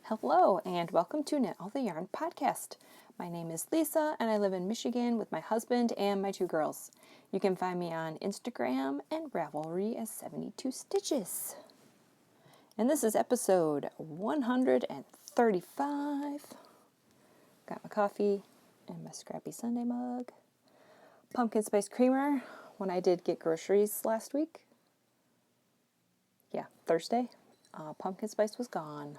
Hello, and welcome to Knit All the Yarn podcast. My name is Lisa, and I live in Michigan with my husband and my two girls. You can find me on Instagram and Ravelry as 72 Stitches. And this is episode 135. Got my coffee and my Scrappy Sunday mug. Pumpkin spice creamer. When I did get groceries last week, Thursday, pumpkin spice was gone.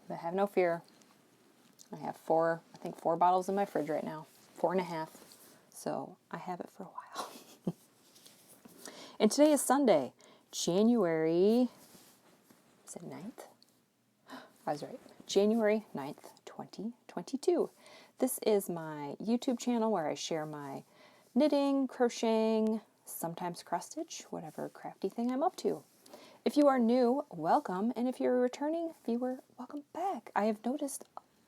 But have no fear. I have four bottles in my fridge right now. 4.5. So I have it for a while. And today is Sunday, January, is it 9th? I was right. January 9th, 2022. This is my YouTube channel where I share my knitting, crocheting, sometimes cross stitch, whatever crafty thing I'm up to. If you are new, welcome, and if you're a returning viewer, welcome back. I have noticed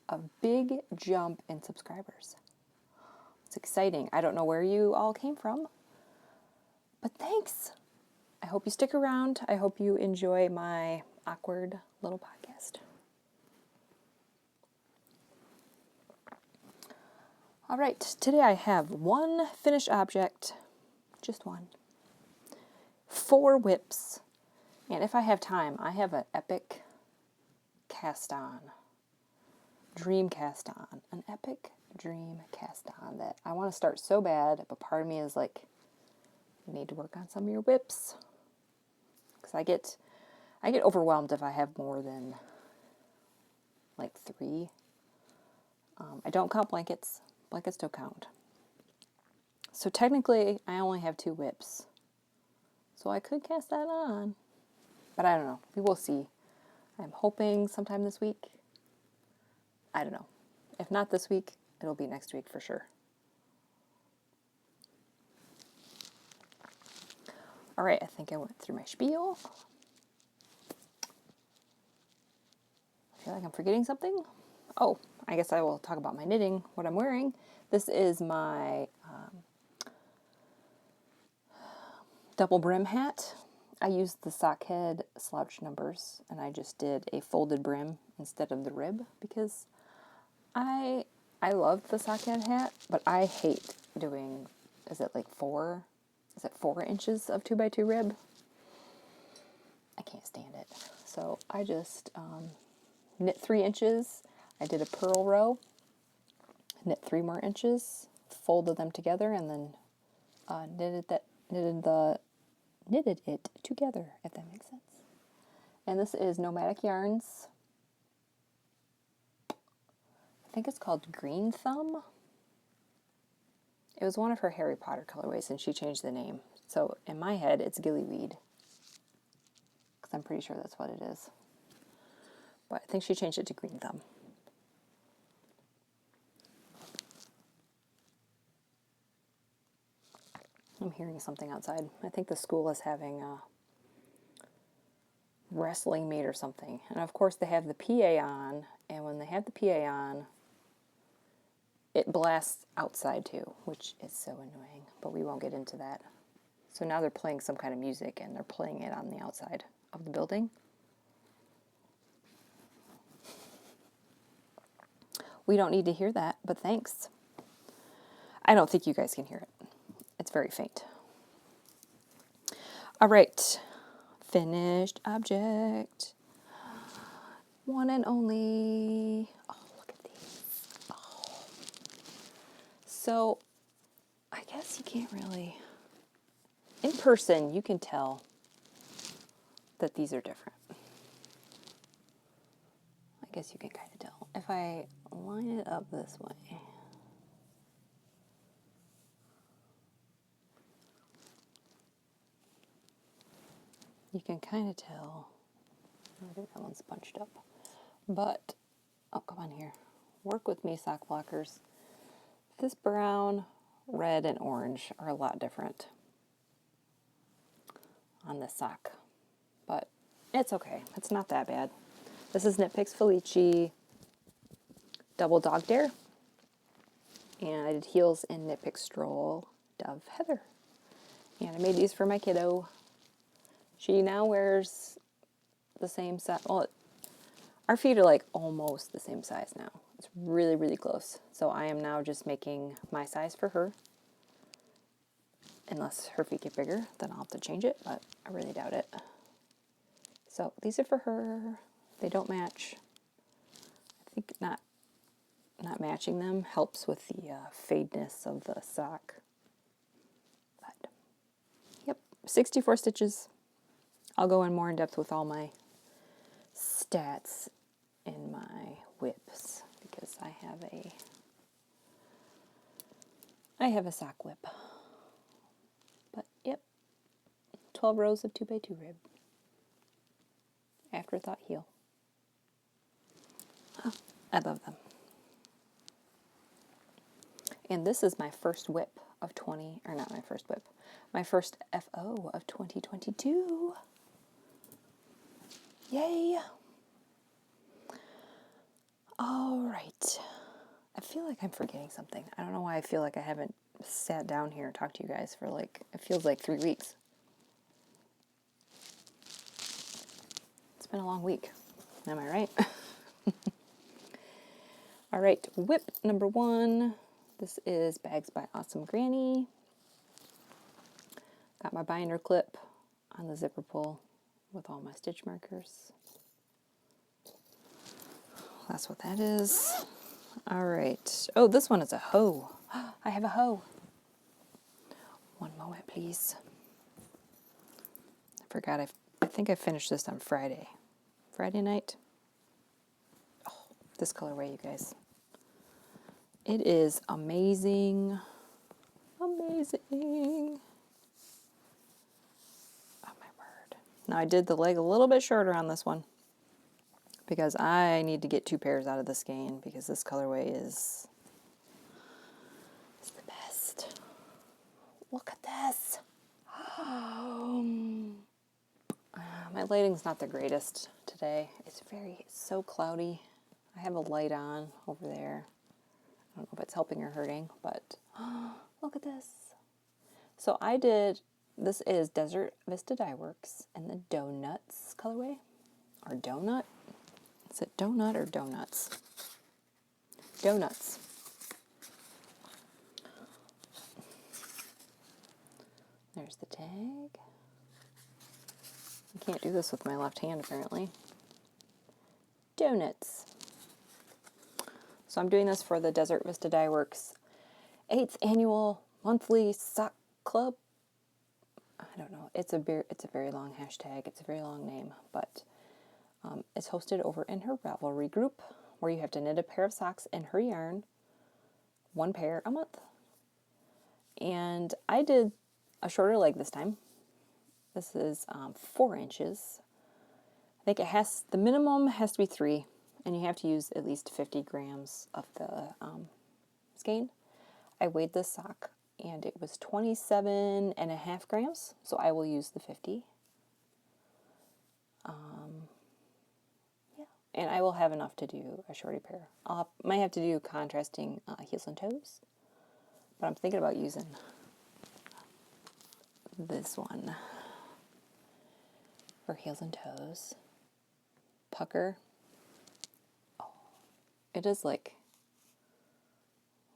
a big jump in subscribers. It's exciting. I don't know where you all came from, but thanks. I hope you stick around. I hope you enjoy my awkward little podcast. All right, today I have one finished object, just one, 4 whips, and if I have time, I have an epic cast-on, dream cast-on, an epic dream cast-on that I want to start so bad, but part of me is like, you need to work on some of your whips, because I get overwhelmed if I have more than like 3. I don't count blankets. Blankets don't count. So technically, I only have 2 whips. So I could cast that on. But I don't know. We will see. I'm hoping sometime this week. I don't know. If not this week, it'll be next week for sure. All right, I think I went through my spiel. I feel like I'm forgetting something. Oh, I guess I will talk about my knitting, what I'm wearing. This is my double brim hat. I used the sock head slouch numbers, and I just did a folded brim instead of the rib because I love the sock head hat, but I hate doing, is it 4 inches of 2x2 rib? I can't stand it. So I just knit 3 inches. I did a purl row, knit 3 more inches, folded them together, and then knitted it together, if that makes sense. And this is Nomadic Yarns. I think it's called Green Thumb. It was one of her Harry Potter colorways, and she changed the name. So in my head, it's Gillyweed, because I'm pretty sure that's what it is. But I think she changed it to Green Thumb. I'm hearing something outside. I think the school is having a wrestling meet or something. And of course they have the PA on, and when they have the PA on, it blasts outside too, which is so annoying, but we won't get into that. So now they're playing some kind of music, and they're playing it on the outside of the building. We don't need to hear that, but thanks. I don't think you guys can hear it. It's very faint. All right, finished object. One and only. Oh, look at these. Oh. So, I guess you can't really, in person, you can tell that these are different. I guess you can kind of tell. If I line it up this way. You can kind of tell. I think that one's bunched up. But, oh, come on here. Work with me, sock blockers. This brown, red, and orange are a lot different on this sock. But it's okay. It's not that bad. This is Knitpicks Felici Double Dog Dare. And I did heels in Knitpicks Stroll Dove Heather. And I made these for my kiddo. She now wears the same size. Well, our feet are like almost the same size now. It's really, really close. So I am now just making my size for her. Unless her feet get bigger, then I'll have to change it, but I really doubt it. So these are for her. They don't match. I think not matching them helps with the fadeness of the sock. But, yep, 64 stitches. I'll go in more in depth with all my stats in my whips because I have a sock whip. But yep, 12 rows of 2x2 rib. Afterthought heel. Oh, I love them. And this is my first whip of not my first whip, my first FO of 2022. Yay! All right. I feel like I'm forgetting something. I don't know why I feel like I haven't sat down here and talked to you guys for like, it feels like 3 weeks. It's been a long week. Am I right? All right, whip number 1. This is Bags by Awesome Granny. Got my binder clip on the zipper pull with all my stitch markers. That's what that is. All right. Oh, this one is a hoe. I have a hoe. One moment, please. I forgot. I think I finished this on Friday. Friday night. Oh, this colorway, you guys. It is amazing. Amazing. Oh, my word. Now, I did the leg a little bit shorter on this one because I need to get 2 pairs out of the skein because this colorway is the best. Look at this. My lighting's not the greatest today. It's so cloudy. I have a light on over there. I don't know if it's helping or hurting, but look at this. So this is Desert Vista Dye Works in the Donuts colorway. Or Donut? Is it Donut or Donuts? Donuts. There's the tag. I can't do this with my left hand, apparently. Donuts. So I'm doing this for the Desert Vista Dye Works 8th annual monthly sock club. I don't know. It's a very long hashtag. It's a very long name, but it's hosted over in her Ravelry group where you have to knit a pair of socks in her yarn, 1 pair a month. And I did a shorter leg this time. This is 4 inches. I think the minimum has to be 3, and you have to use at least 50 grams of the skein. I weighed this sock, and it was 27.5 grams, so I will use the 50. Yeah, and I will have enough to do a shorty pair. Might have to do contrasting heels and toes, but I'm thinking about using this one for heels and toes. Pucker. Oh, it is like,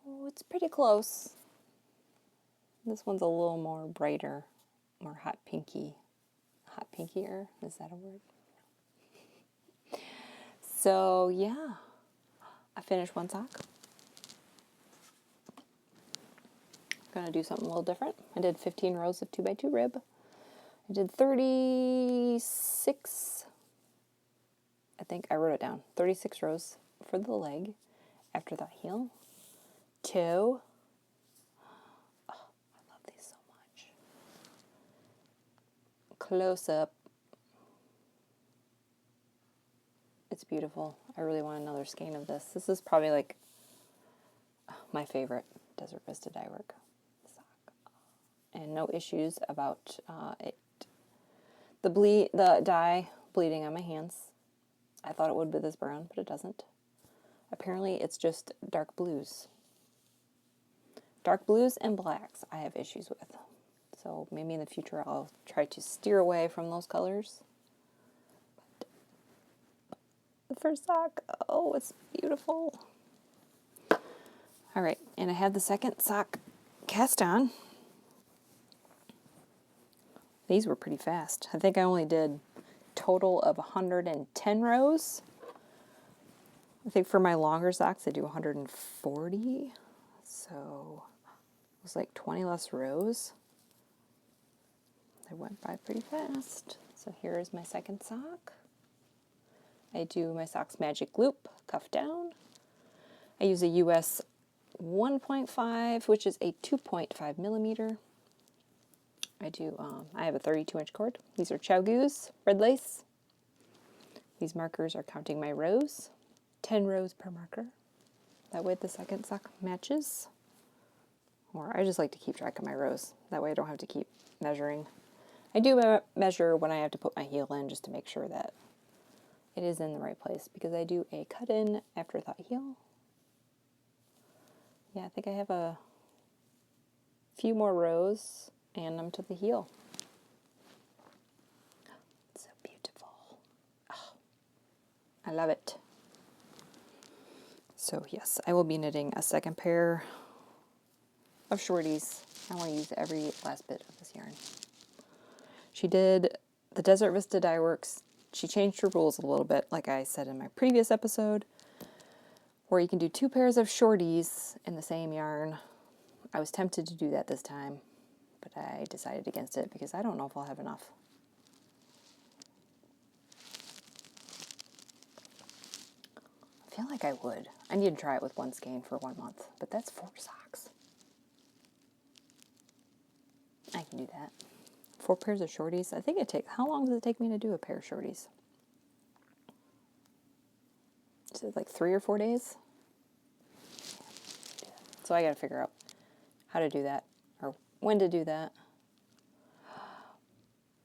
oh, it's pretty close. This one's a little more brighter, more hot pinkier. Is that a word? So yeah, I finished 1 sock. I'm gonna do something a little different. I did 15 rows of 2x2 rib. I did 36. I think I wrote it down. 36 rows for the leg. Afterthought heel. 2. Oh, I love these so much. Close up. It's beautiful. I really want another skein of this. This is probably like my favorite Desert Vista Dye Work sock. And no issues about the dye bleeding on my hands. I thought it would with this brown, but it doesn't. Apparently it's just dark blues. Dark blues and blacks I have issues with. So maybe in the future I'll try to steer away from those colors. But the first sock, oh, it's beautiful. All right, and I have the second sock cast on. These were pretty fast. I think I only did total of 110 rows. I think for my longer socks I do 140. So it was like 20 less rows. They went by pretty fast. So here is my second sock. I do my socks magic loop, cuff down. I use a US 1.5, which is a 2.5 millimeter. I have a 32-inch cord. These are Chiaogoo's red lace. These markers are counting my rows. 10 rows per marker. That way the second sock matches. Or I just like to keep track of my rows. That way I don't have to keep measuring. I do measure when I have to put my heel in just to make sure that it is in the right place, because I do a cut-in afterthought heel. Yeah, I think I have a few more rows and I'm to the heel. It's so beautiful. Oh, I love it. So yes, I will be knitting a second pair of shorties. I want to use every last bit of this yarn. She did the Desert Vista Dye Works. She changed her rules a little bit, like I said in my previous episode, where you can do 2 pairs of shorties in the same yarn. I was tempted to do that this time, but I decided against it because I don't know if I'll have enough. I feel like I would. I need to try it with one skein for 1 month, but that's 4 socks. I can do that. 4 pairs of shorties. I think how long does it take me to do a pair of shorties? Is it like 3 or 4 days? So I gotta figure out how to do that, or when to do that.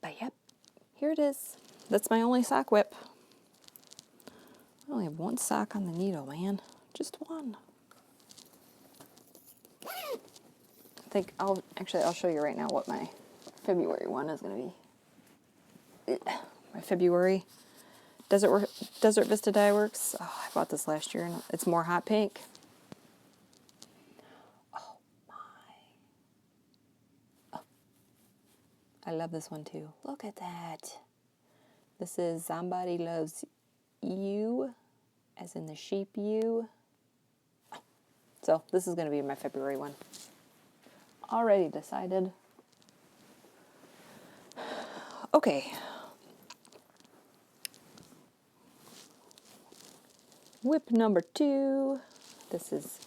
But yep, here it is. That's my only sock whip. I only have 1 sock on the needle, man. Just 1. I think I'll show you right now what my February one is going to be. My February Desert Vista Dye Works. Oh, I bought this last year, and it's more hot pink. Oh my! Oh, I love this one too. Look at that. This is Somebody Loves You, as in the sheep you. So this is going to be my February one. Already decided. Okay. Whip number 2. This is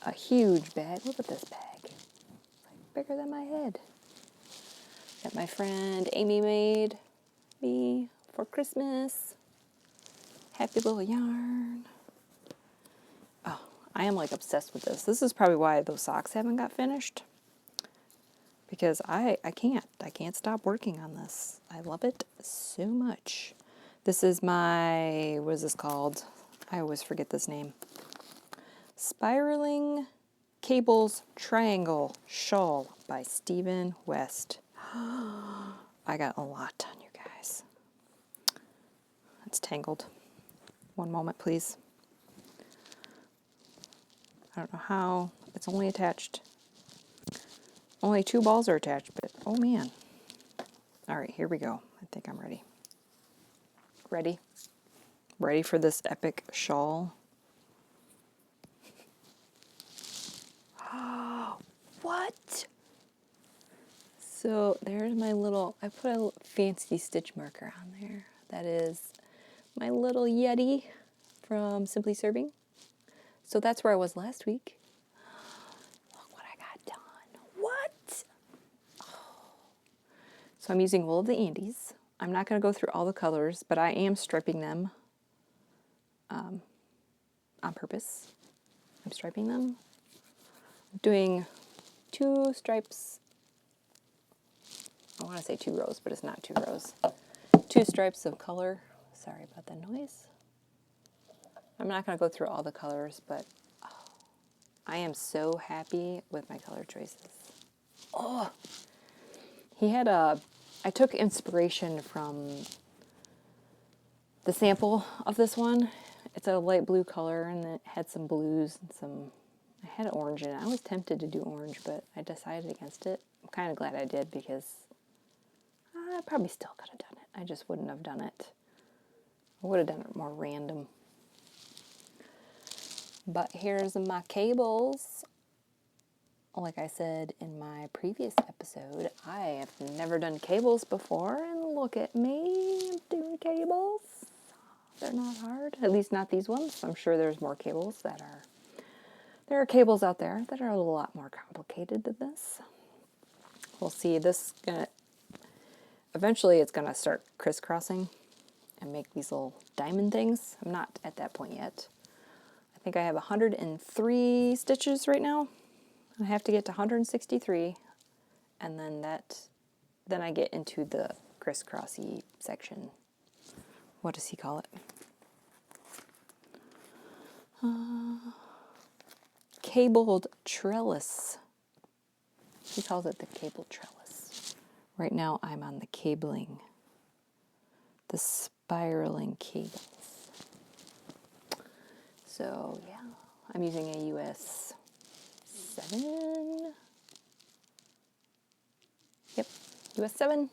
a huge bag. Look at this bag. It's like bigger than my head. That my friend Amie made me for Christmas. Happy little yarn. Oh, I am like obsessed with this. This is probably why those socks haven't got finished. Because I can't stop working on this. I love it so much. This is my, what is this called? I always forget this name. Spiraling Cables Triangle Shawl by Stephen West. I got a lot on you guys. It's tangled. One moment, please. I don't know how. It's only attached. Only 2 balls are attached, but oh man. All right, here we go. I think I'm ready. Ready? Ready for this epic shawl? What? So there's my little, I put a fancy stitch marker on there. That is my little Yeti from Simply Serving. So that's where I was last week. Look what I got done. What? Oh. So I'm using wool of the Andes. I'm not going to go through all the colors, but I am striping them on purpose. I'm striping them. I'm doing 2 stripes. I want to say 2 rows, but it's not 2 rows. 2 stripes of color. Sorry about the noise. I'm not going to go through all the colors, but oh, I am so happy with my color choices. Oh, He had I took inspiration from the sample of this one. It's a light blue color, and it had some blues and some, I had orange in it. I was tempted to do orange, but I decided against it. I'm kind of glad I did, because I probably still could have done it. I just wouldn't have done it. I would have done it more random. But here's my cables. Like I said in my previous episode, I have never done cables before, and look at me, I'm doing cables. They're not hard, at least not these ones. I'm sure there's more cables that are, there are cables out there that are a lot more complicated than this. We'll see, this gonna, eventually it's gonna start crisscrossing and make these little diamond things. I'm not at that point yet. I think I have 103 stitches right now. I have to get to 163, and then I get into the crisscrossy section. What does he call it? Cabled trellis. He calls it the cable trellis. Right now I'm on the cabling, the spiraling cables. So yeah, I'm using a US 7. Yep, US 7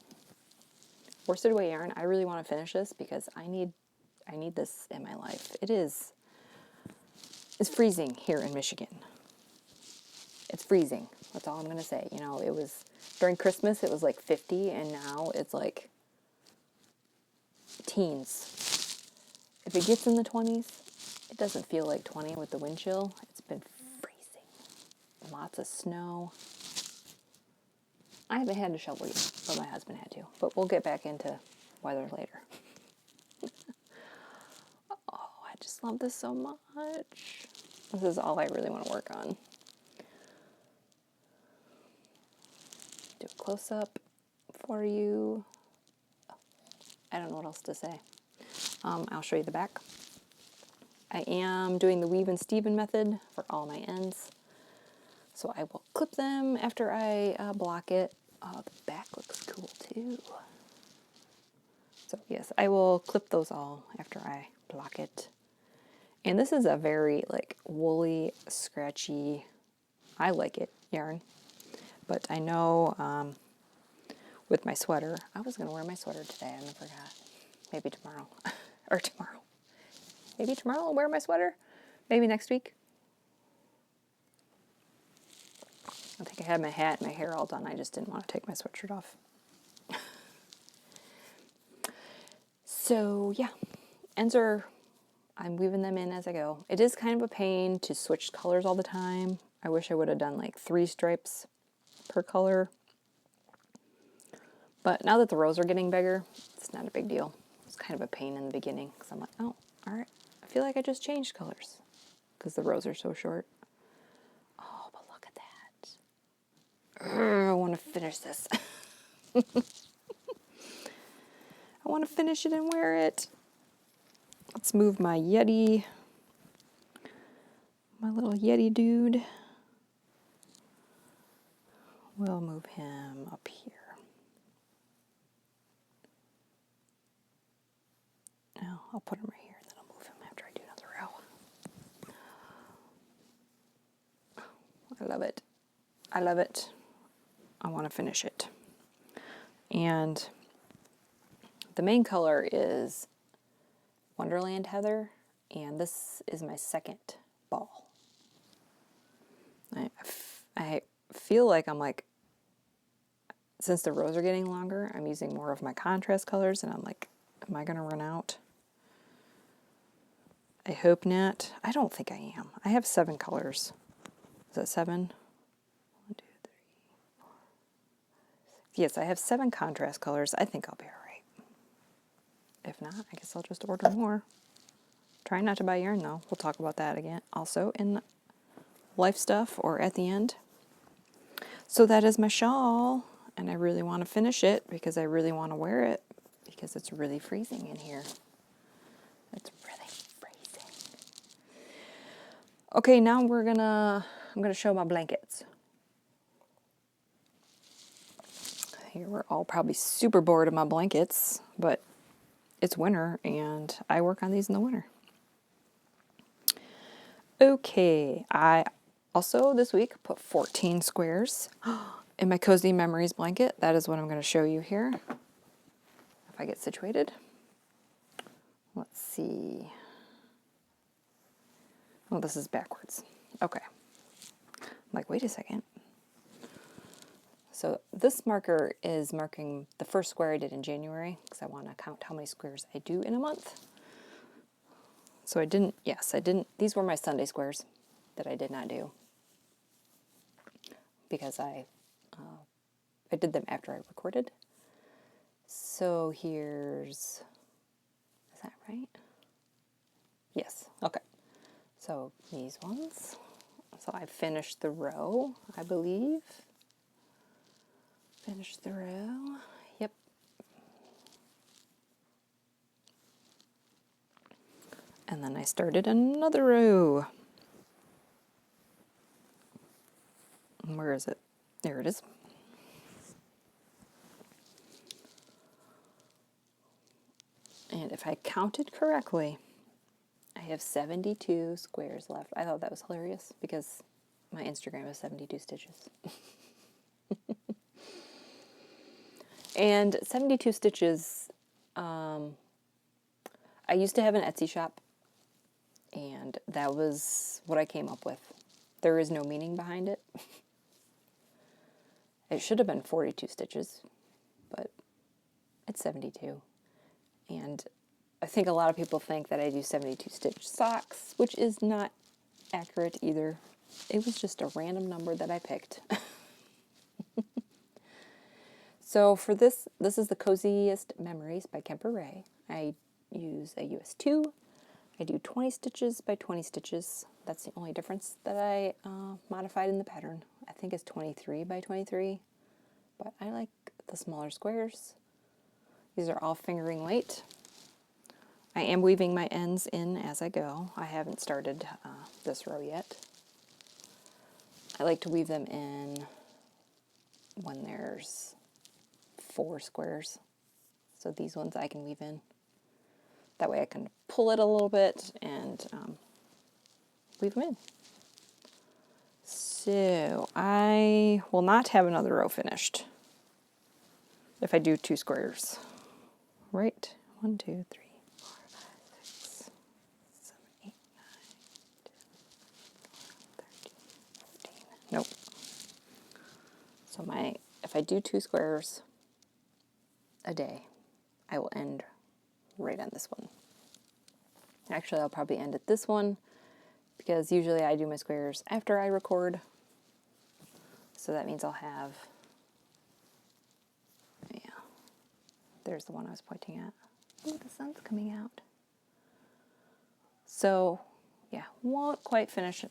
worsted weight yarn. I really want to finish this because I need this in my life. It's freezing here in Michigan. It's freezing. That's all I'm going to say. You know, it was during Christmas, it was like 50, and now it's like teens. If it gets in the 20s, it doesn't feel like 20 with the wind chill. It's been freezing. Lots of snow. I haven't had to shovel yet, but my husband had to. But we'll get back into weather later. Oh, I just love this so much. This is all I really want to work on. Do a close-up for you. I don't know what else to say. I'll show you the back. I am doing the weave and Steven method for all my ends. So I will clip them after I block it. Oh, the back looks cool too. So yes, I will clip those all after I block it. And this is a very like woolly, scratchy, I like it, yarn. But I know with my sweater, I was going to wear my sweater today and I forgot. Maybe tomorrow. Or tomorrow. Maybe tomorrow I'll wear my sweater. Maybe next week. I think I had my hat and my hair all done. I just didn't want to take my sweatshirt off. So yeah, ends are, I'm weaving them in as I go. It is kind of a pain to switch colors all the time. I wish I would have done like 3 stripes per color. But now that the rows are getting bigger, it's not a big deal. It's kind of a pain in the beginning because I'm like, oh, all right. I feel like I just changed colors because the rows are so short. Oh, but look at that. I want to finish this. I want to finish it and wear it. Let's move my Yeti, my little Yeti dude. We'll move him up here. Now I'll put him right here, then I'll move him after I do another row. I love it. I love it. I want to finish it. And the main color is Wonderland Heather, and this is my second ball. I feel like I'm like, since the rows are getting longer, I'm using more of my contrast colors, and I'm like, am I going to run out? I hope not. I don't think I am. I have 7 colors. Is that 7? 1, 2, 3, 4, 5, 6. Yes, I have 7 contrast colors. I think I'll be all right. If not, I guess I'll just order more. Try not to buy yarn, though. We'll talk about that again. Also in life stuff or at the end. So that is my shawl. And I really want to finish it because I really want to wear it because it's really freezing in here. It's really freezing. Okay, now I'm gonna show my blankets. Here We're all probably super bored of my blankets, but it's winter and I work on these in the winter. Okay, I also this week put 14 squares in my Cozy Memories blanket. That is what I'm going to show you here. If I get situated. Let's see. Oh, this is backwards. Okay. I'm like, wait a second. So this marker is marking the first square I did in January because I want to count how many squares I do in a month. So I didn't, these were my Sunday squares that I did not do because I did them after I recorded. So here's, is that right? Yes, okay. So these ones. So I finished the row, I believe. Finished the row. Yep. And then I started another row. Where is it? There it is. And if I counted correctly, I have 72 squares left. I thought that was hilarious because my Instagram is 72 stitches. And 72 stitches, I used to have an Etsy shop, and that was what I came up with. There is no meaning behind it. It should have been 42 stitches, but it's 72. And I think a lot of people think that I do 72 stitch socks, which is not accurate either. It was just a random number that I picked. So for this is the Coziest Memories by Kemper Ray. I use a US 2. I do 20 stitches by 20 stitches. That's the only difference that I modified in the pattern. I think it's 23 by 23, but I like the smaller squares. These are all fingering weight. I am weaving my ends in as I go. I haven't started this row yet. I like to weave them in when there's 4 squares. So these ones I can weave in. That way I can pull it a little bit and weave them in. So I will not have another row finished if I do 2 squares. Right? 1, 2, 3, 4, 5, 6, 7, 8, 9, 10, 11, 13, 14. Nope. So if I do 2 squares a day, I will end right on this one. Actually, I'll probably end at this one because usually I do my squares after I record. So that means I'll have, yeah, there's the one I was pointing at. Oh, the sun's coming out. So, yeah, won't quite finish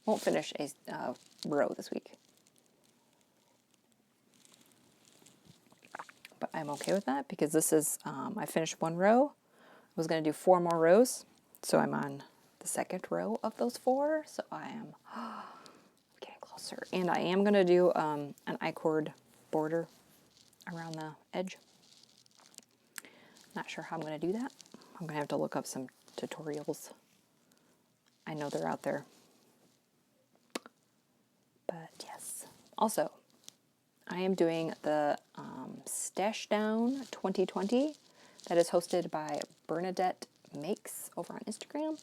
won't finish a row this week. But I'm okay with that because this is, I finished 1 row. I was going to do 4 more rows. So I'm on the 2nd row of those 4. So I am getting closer. And I am going to do an I-cord border around the edge. Not sure how I'm going to do that. I'm going to have to look up some tutorials. I know they're out there. But yes. Also, I am doing the Stash Down 2020 that is hosted by Bernadette Makes over on Instagram.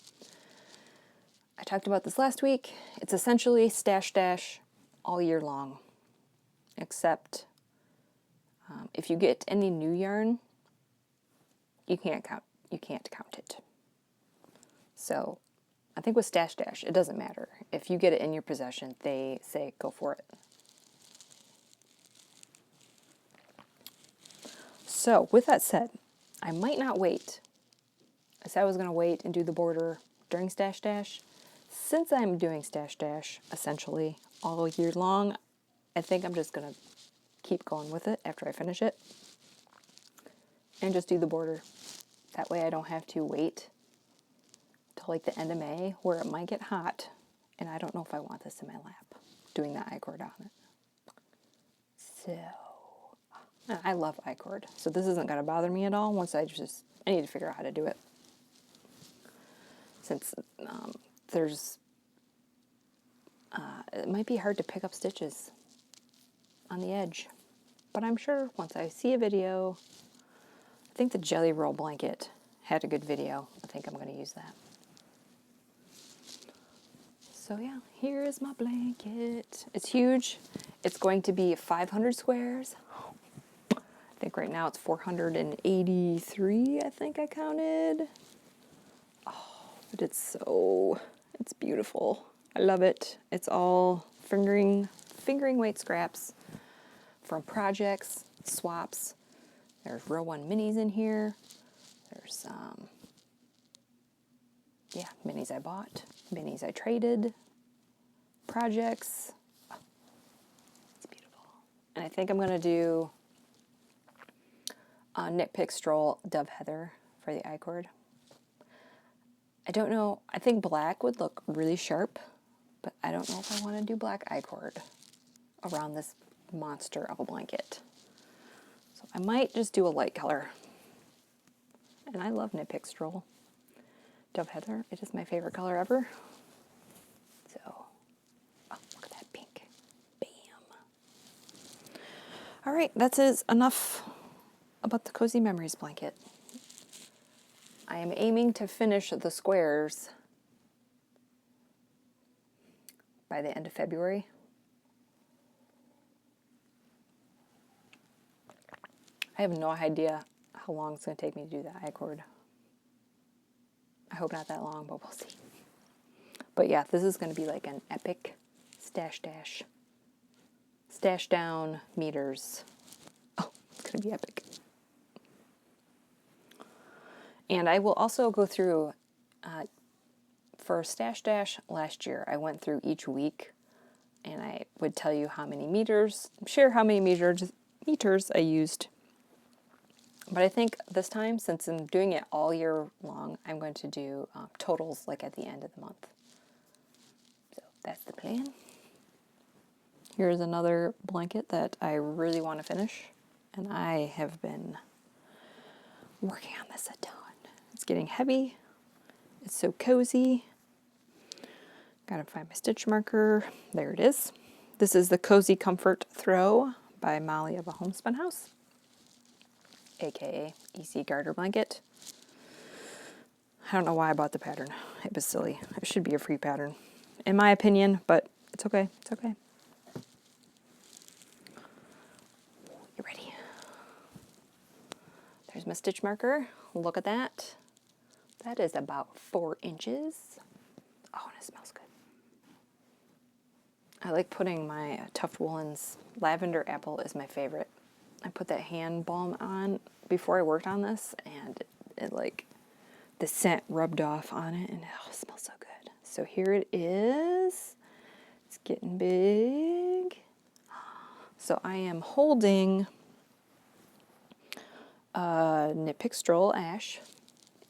I talked about this last week. It's essentially Stash Dash all year long, except if you get any new yarn, you can't count it. So I think with Stash Dash, it doesn't matter. If you get it in your possession, they say go for it. So with that said, I might not wait. I said I was going to wait and do the border during Stash Dash. Since I'm doing Stash Dash essentially all year long, I think I'm just going to keep going with it after I finish it and just do the border. That way I don't have to wait till like the end of May where it might get hot and I don't know if I want this in my lap, doing the I-cord on it. So, I love I-cord, so this isn't going to bother me at all once I need to figure out how to do it. Since it might be hard to pick up stitches on the edge. But I'm sure once I see a video, I think the Jelly Roll blanket had a good video. I think I'm going to use that. So yeah, here is my blanket. It's huge. It's going to be 500 squares. I think right now it's 483, I think I counted. Oh, but it's beautiful. I love it. It's all fingering weight scraps from projects, swaps. There's row 1 minis in here. There's minis I bought, minis I traded, projects. Oh, it's beautiful. And I think I'm going to do Knitpicks Stroll Dove Heather for the I-cord. I don't know. I think black would look really sharp, but I don't know if I want to do black I-cord around this monster of a blanket. So I might just do a light color. And I love Knitpicks Stroll Dove Heather. It is my favorite color ever. So, oh, look at that pink. Bam. All right, that is enough about the Cozy Memories blanket. I am aiming to finish the squares by the end of February. I have no idea how long it's going to take me to do that I-cord. I hope not that long, but we'll see. But yeah, this is going to be like an epic stash down meters. Oh, it's going to be epic. And I will also go through, for Stash Dash last year, I went through each week and I would tell you how many meters, share how many meters I used. But I think this time, since I'm doing it all year long, I'm going to do totals like at the end of the month. So that's the plan. Here's another blanket that I really want to finish. And I have been working on this a ton. It's getting heavy. It's so cozy. Gotta find my stitch marker. There it is. This is the Cozy Comfort Throw by Molly of a Homespun House, aka EC Garter Blanket. I don't know why I bought the pattern. It was silly. It should be a free pattern, in my opinion, but it's okay. It's okay. You ready? There's my stitch marker. Look at that. That is about 4 inches. Oh, and it smells good. I like putting my Tuft Woolens. Lavender Apple is my favorite. I put that hand balm on before I worked on this, and it like, the scent rubbed off on it, and it smells so good. So here it is. It's getting big. So I am holding Knitpicks Stroll Ash.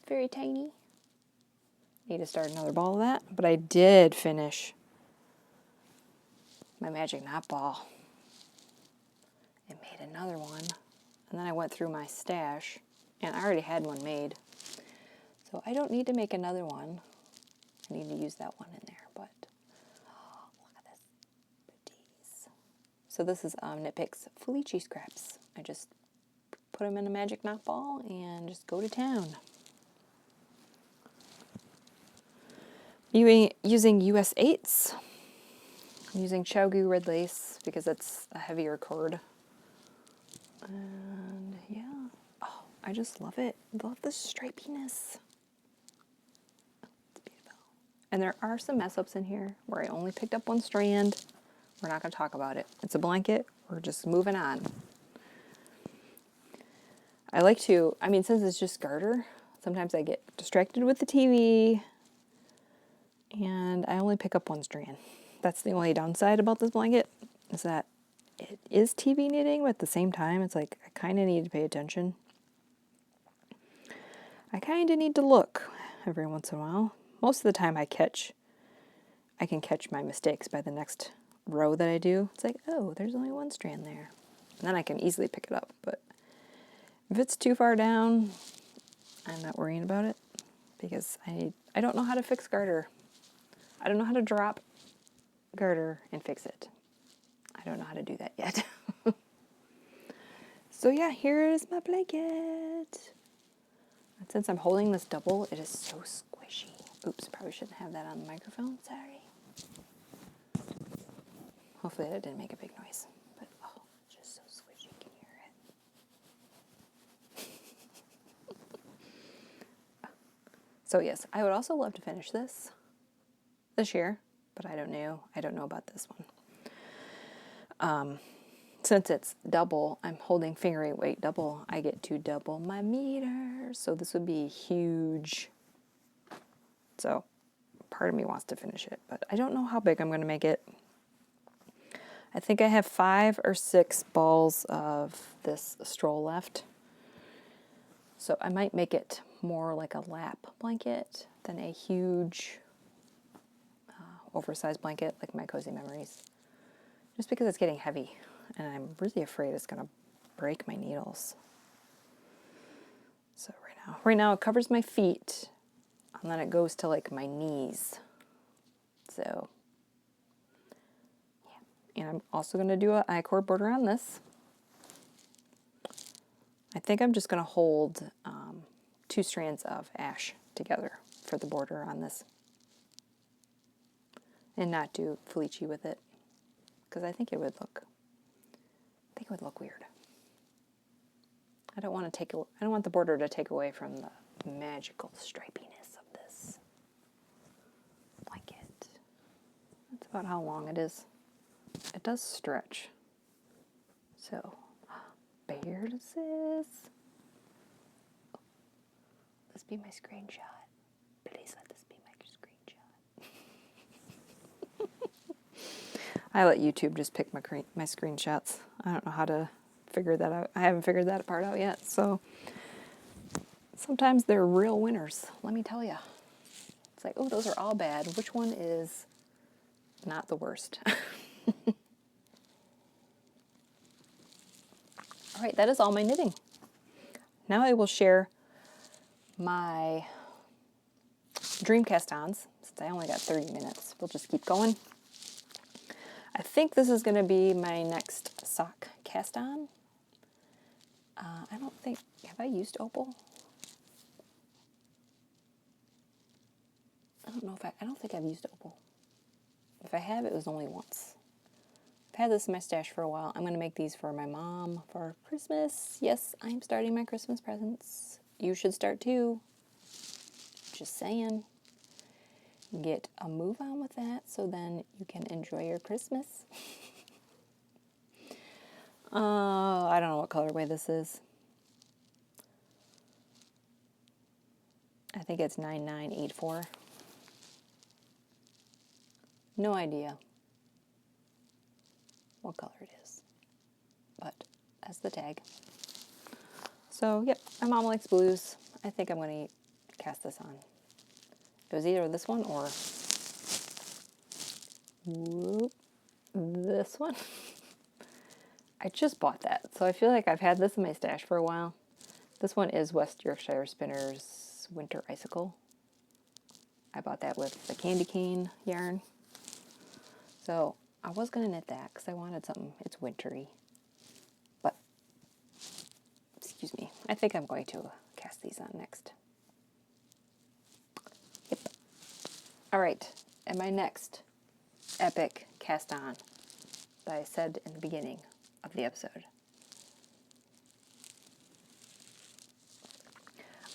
Very tiny. Need to start another ball of that, but I did finish my magic knot ball and made another one. And then I went through my stash, and I already had one made. So I don't need to make another one. I need to use that one in there, but oh, look at this pretties. So this is Knitpicks Felici scraps. I just put them in a magic knot ball and just go to town. Using US 8s. I'm using Chiaogoo red lace because it's a heavier cord. And yeah, oh, I just love it. Love the stripiness. It's beautiful. And there are some mess ups in here where I only picked up one strand. We're not going to talk about it. It's a blanket. We're just moving on. I like to, since it's just garter, sometimes I get distracted with the TV and I only pick up one strand. That's the only downside about this blanket, is that it is TV knitting, but at the same time, it's like I kind of need to pay attention. I kind of need to look every once in a while. Most of the time I can catch my mistakes by the next row that I do. It's like, oh, there's only one strand there. And then I can easily pick it up. But if it's too far down, I'm not worrying about it because I don't know how to fix garter. I don't know how to drop garter and fix it. I don't know how to do that yet. So yeah, here is my blanket. And since I'm holding this double, it is so squishy. Oops, probably shouldn't have that on the microphone. Sorry. Hopefully that didn't make a big noise. But oh, it's just so squishy. Can you hear it? So yes, I would also love to finish this year, but I don't know. I don't know about this one. Since it's double, I'm holding fingering weight double. I get to double my meter, so this would be huge. So part of me wants to finish it, but I don't know how big I'm going to make it. I think I have 5 or 6 balls of this Stroll left. So I might make it more like a lap blanket than a huge oversized blanket like my Cozy Memories. Just because it's getting heavy and I'm really afraid it's going to break my needles. So right now it covers my feet and then it goes to like my knees. So yeah. And I'm also going to do an I-cord border on this. I think I'm just going to hold 2 strands of ash together for the border on this. And not do Felici with it. Because I think it would look weird. I don't want the border to take away from the magical stripiness of this blanket. That's about how long it is. It does stretch. So, bear this is. Let's be my screenshot. Please let this be my screenshot. I let YouTube just pick my screenshots. I don't know how to figure that out. I haven't figured that part out yet. So sometimes they're real winners, let me tell you. It's like, oh, those are all bad. Which one is not the worst? All right, that is all my knitting. Now I will share my dream cast-ons. Since I only got 30 minutes, we'll just keep going. I think this is going to be my next sock cast-on. I don't think, have I used Opal? I don't think I've used Opal. If I have, it was only once. I've had this in my stash for a while. I'm going to make these for my mom for Christmas. Yes, I'm starting my Christmas presents. You should start too. Just saying. Get a move on with that so then you can enjoy your Christmas. I don't know what colorway this is. I think it's 9984. No idea what color it is, but that's the tag. So, yep, my mom likes blues. I think I'm going to cast this on. It was either this one or this one. I just bought that, so I feel like I've had this in my stash for a while. This one is West Yorkshire Spinners Winter Icicle. I bought that with the candy cane yarn. So I was going to knit that because I wanted something. It's wintry. But, excuse me, I think I'm going to cast these on next. Yep. All right, and my next epic cast on that I said in the beginning of the episode.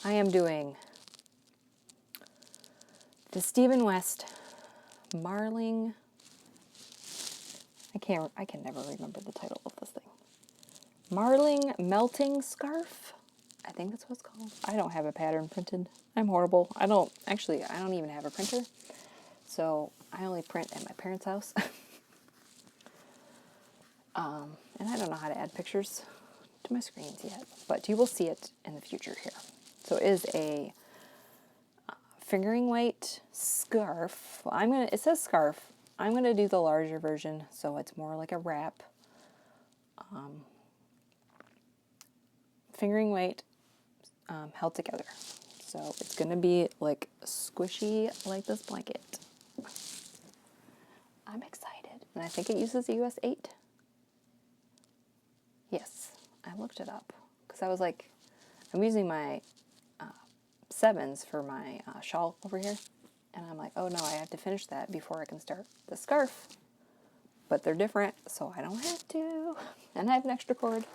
I am doing the Stephen West Marling. I can never remember the title of this thing. Marling Melting Scarf. I think that's what it's called. I don't have a pattern printed. I'm horrible. I don't even have a printer. So I only print at my parents' house. And I don't know how to add pictures to my screens yet, but you will see it in the future here. So it is a fingering weight scarf. Well, it says scarf. I'm gonna do the larger version, so it's more like a wrap. fingering weight held together. So it's going to be like squishy like this blanket. I'm excited. And I think it uses a US 8. Yes, I looked it up because I was like, I'm using my 7s for my shawl over here. And I'm like, oh no, I have to finish that before I can start the scarf. But they're different, so I don't have to. And I have an extra cord.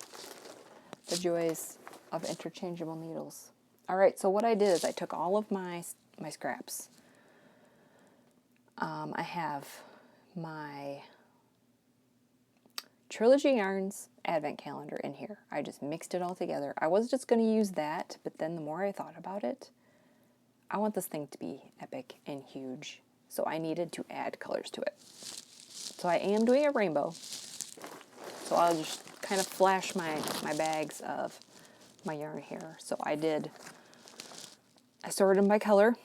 The joys of interchangeable needles. All right, so what I did is I took all of my scraps. I have my Trilogy Yarns Advent Calendar in here. I just mixed it all together. I was just going to use that, but then the more I thought about it, I want this thing to be epic and huge, so I needed to add colors to it. So I am doing a rainbow, so I'll just kind of flash my bags of my yarn here. So I sorted them by color.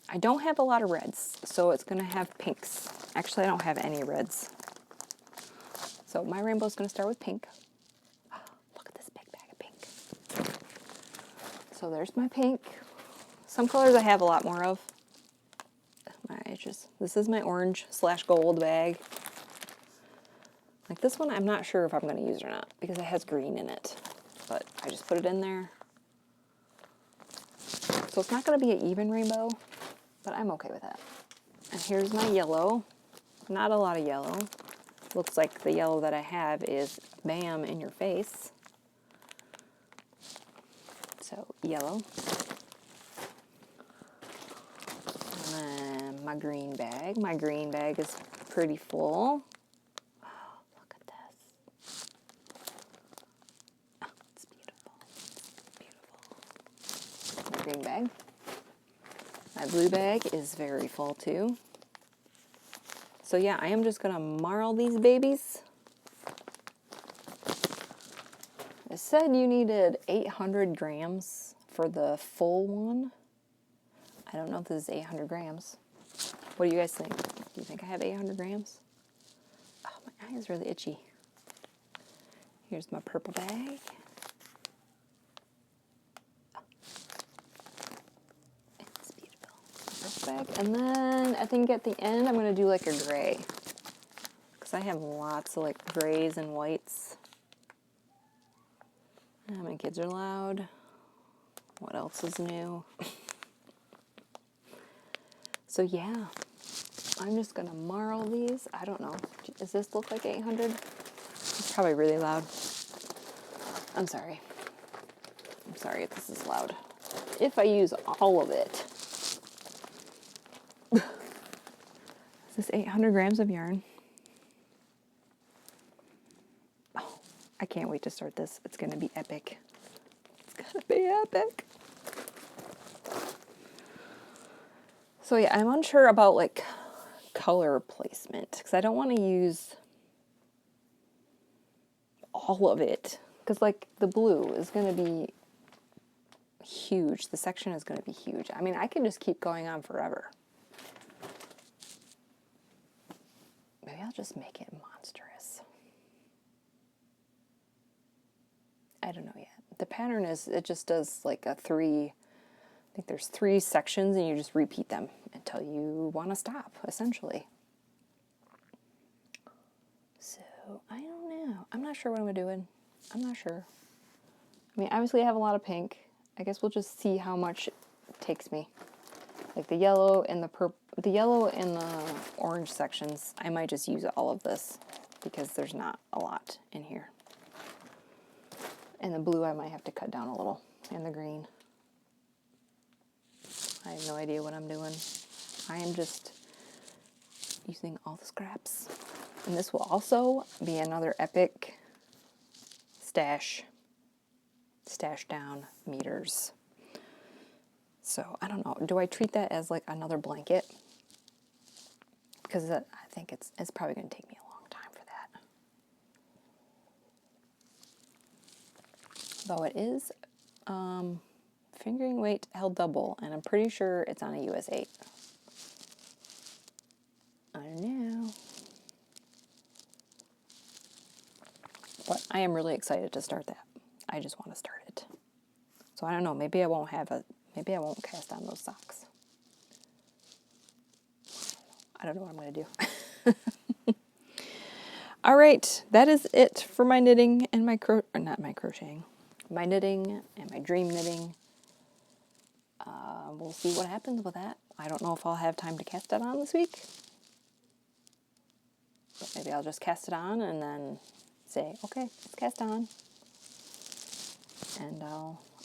I don't have a lot of reds, so it's going to have pinks. Actually, I don't have any reds. So my rainbow is going to start with pink. Look at this big bag of pink. So there's my pink. Some colors I have a lot more of. This is my orange/gold bag. Like this one, I'm not sure if I'm going to use or not because it has green in it. But I just put it in there. So it's not going to be an even rainbow, but I'm okay with that. And here's my yellow. Not a lot of yellow. Looks like the yellow that I have is bam in your face. So yellow. And then my green bag. My green bag is pretty full. Oh, look at this. Oh, it's beautiful. It's beautiful. My green bag. My blue bag is very full too. So yeah, I am just going to marl these babies. It said you needed 800 grams for the full one. I don't know if this is 800 grams. What do you guys think? Do you think I have 800 grams? Oh, my eye is really itchy. Here's my purple bag. It's beautiful. Purple bag. And then I think at the end I'm going to do like a gray. Because I have lots of like grays and whites. My kids are loud. What else is new? So yeah, I'm just gonna marl these. I don't know. Does this look like 800? It's probably really loud. I'm sorry. I'm sorry if this is loud. If I use all of it. Is this 800 grams of yarn? Oh, I can't wait to start this. It's gonna be epic. It's gonna be epic. So yeah, I'm unsure about like color placement because I don't want to use all of it because like the blue is going to be huge. The section is going to be huge. I mean, I can just keep going on forever. Maybe I'll just make it monstrous. I don't know yet. The pattern is, it just does like I think there's 3 sections and you just repeat them until you want to stop, essentially. So, I don't know. I'm not sure what I'm doing. I'm not sure. I mean, obviously I have a lot of pink. I guess we'll just see how much it takes me. Like the yellow and the orange sections, I might just use all of this because there's not a lot in here. And the blue I might have to cut down a little. And the green. I have no idea what I'm doing. I am just using all the scraps. And this will also be another epic stash down meters. So I don't know. Do I treat that as like another blanket? Because I think it's probably going to take me a long time for that. Though it is fingering weight held double, and I'm pretty sure it's on a US 8. I don't know. But I am really excited to start that. I just want to start it. So I don't know, maybe I won't cast on those socks. I don't know what I'm going to do. All right, that is it for my knitting and my crocheting. My knitting and my dream knitting. We'll see what happens with that. I don't know if I'll have time to cast it on this week. But maybe I'll just cast it on and then say, okay, let's cast on. And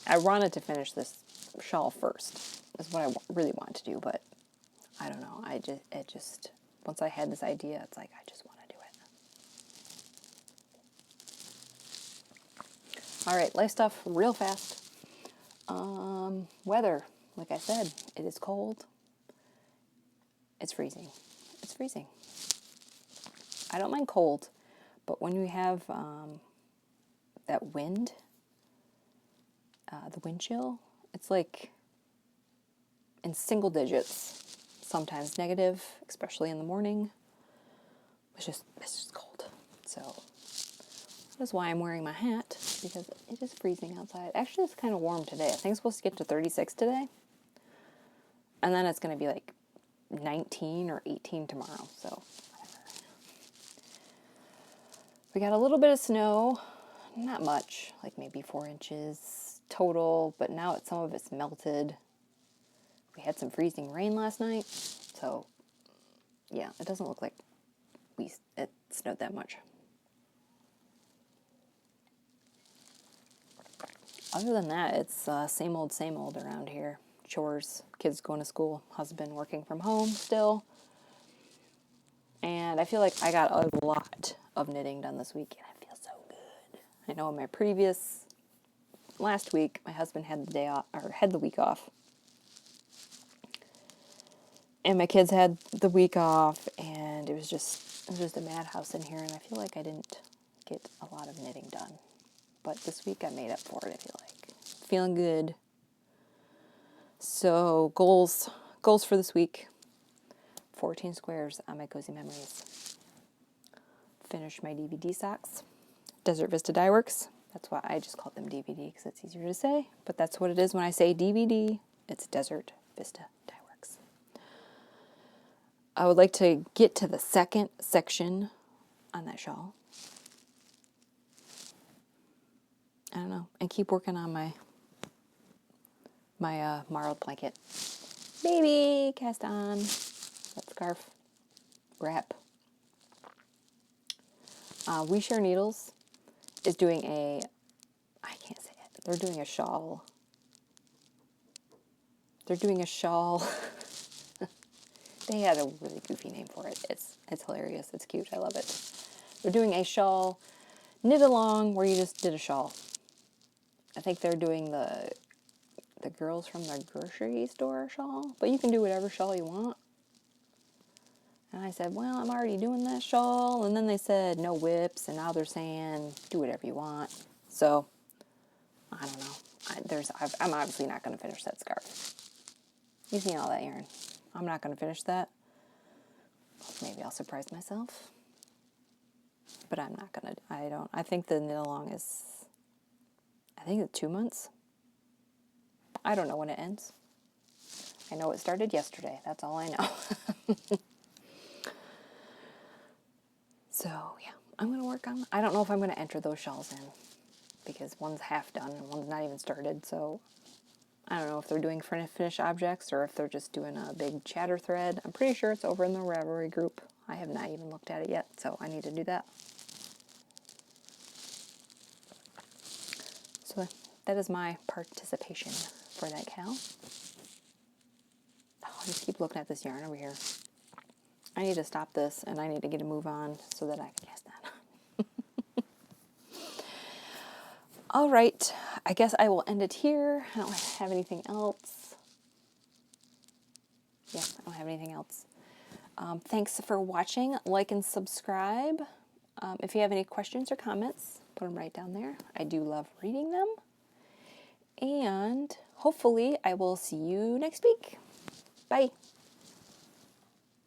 I wanted to finish this shawl first. Is what I really want to do, but I don't know. Once I had this idea, it's like, I just want to do it. All right, life stuff real fast. Weather, like I said, it is cold. It's freezing. It's freezing. I don't mind cold, but when you have that wind, the wind chill, it's like in single digits, sometimes negative, especially in the morning. It's just cold. So that's why I'm wearing my hat, because it is freezing outside. Actually, it's kind of warm today. I think it's supposed to get to 36 today. And then it's going to be like 19 or 18 tomorrow. So whatever. We got a little bit of snow. Not much, like maybe 4 inches total. But now some of it's melted. We had some freezing rain last night. So yeah, it doesn't look like it snowed that much. Other than that, it's same old around here. Chores, kids going to school, husband working from home still. And I feel like I got a lot of knitting done this week, and I feel so good. I know in my last week, my husband had the day off, or had the week off. And my kids had the week off, and it was just a madhouse in here, and I feel like I didn't get a lot of knitting done. But this week I made up for it, I feel like. Feeling good. So goals for this week. 14 squares on my Cozy Memories. Finish my DVD socks. Desert Vista Dye Works. That's why I just called them DVD, because it's easier to say. But that's what it is when I say DVD. It's Desert Vista Dye Works. I would like to get to the second section on that shawl. I don't know. And keep working on my marled blanket. Baby, cast on. That scarf. Wrap. We Share Needles is doing I can't say it. They're doing a shawl. They had a really goofy name for it. It's hilarious. It's cute. I love it. They're doing a shawl knit along where you just did a shawl. I think they're doing the girls from the grocery store shawl, but you can do whatever shawl you want. And I said, well, I'm already doing that shawl. And then they said no whips, and now they're saying do whatever you want. So I don't know. I'm obviously not going to finish that scarf. You've seen all that yarn. I'm not going to finish that. Maybe I'll surprise myself. But I'm not going to. I think the knit along is, I think it's 2 months. I don't know when it ends. I know it started yesterday. That's all I know. So, yeah, I'm going to work on, I don't know if I'm going to enter those shawls in, because one's half done and one's not even started. So I don't know if they're doing finished objects or if they're just doing a big chatter thread. I'm pretty sure it's over in the Raverly group. I have not even looked at it yet, so I need to do that. So that is my participation for that cow. Oh, I just keep looking at this yarn over here. I need to stop this, and I need to get a move on so that I can cast that. All right, I guess I will end it here. I don't have anything else. Yeah, I don't have anything else. Thanks for watching. Like and subscribe. If you have any questions or comments, put them right down there. I do love reading them. And hopefully I will see you next week. Bye.